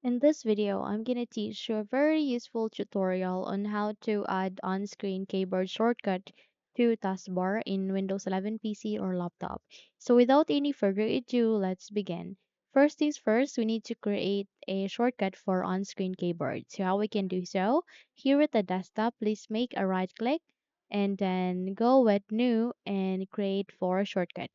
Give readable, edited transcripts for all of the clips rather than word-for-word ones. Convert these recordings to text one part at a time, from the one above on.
In this video, I'm gonna teach you a very useful tutorial on how to add on-screen keyboard shortcut to Taskbar in Windows 11 PC or laptop. So without any further ado, let's begin. First things first, we need to create a shortcut for on-screen keyboard. So how we can do so? Here at the desktop, please make a right click and then go with new and create for shortcut.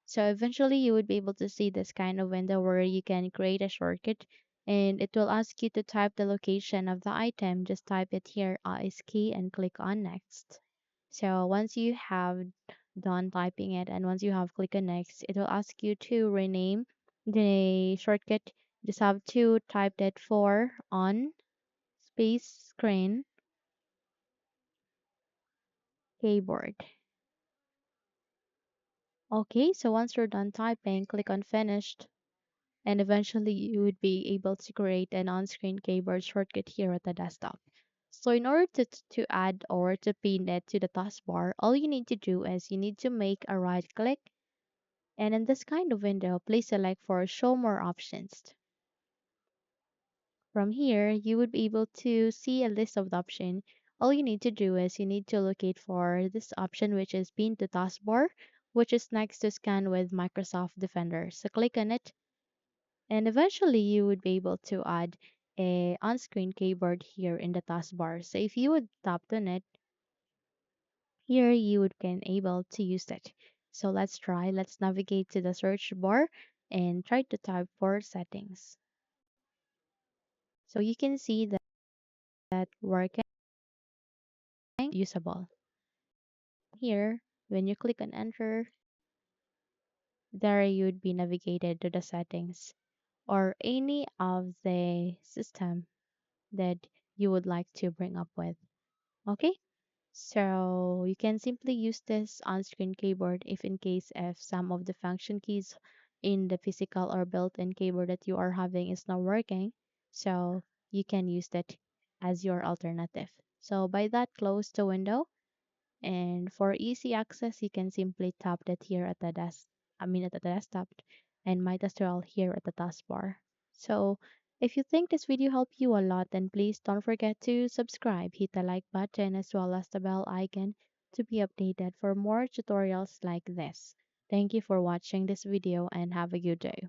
So eventually you would be able to see this kind of window where you can create a shortcut and it will ask you to type the location of the item. Just type it here, is key, and click on next. So once you have done typing it and once you have clicked on next, it will ask you to rename the shortcut. Just have to type that for on space screen keyboard. Okay, so once you're done typing, click on finished and eventually you would be able to create an on-screen keyboard shortcut here at the desktop. So in order to add or to pin it to the taskbar, all you need to do is you need to make a right click and in this kind of window, please select for show more options. From here, you would be able to see a list of the option. All you need to do is you need to locate for this option which is pin to taskbar, which is next to scan with Microsoft Defender. So click on it and eventually you would be able to add a on-screen keyboard here in the taskbar. So if you would tap on it, here you would can able to use it. So let's try. Let's navigate to the search bar and try to type for settings. So you can see that working usable. Here, when you click on enter, there you would be navigated to the settings or any of the system that you would like to bring up with. Okay, so you can simply use this on-screen keyboard if in case if some of the function keys in the physical or built-in keyboard that you are having is not working. So you can use that as your alternative. So by that, close the window. And for easy access, you can simply tap that here at the at the desktop and might as well here at the taskbar. So if you think this video helped you a lot, then please don't forget to subscribe, hit the like button as well as the bell icon to be updated for more tutorials like this. Thank you for watching this video and have a good day.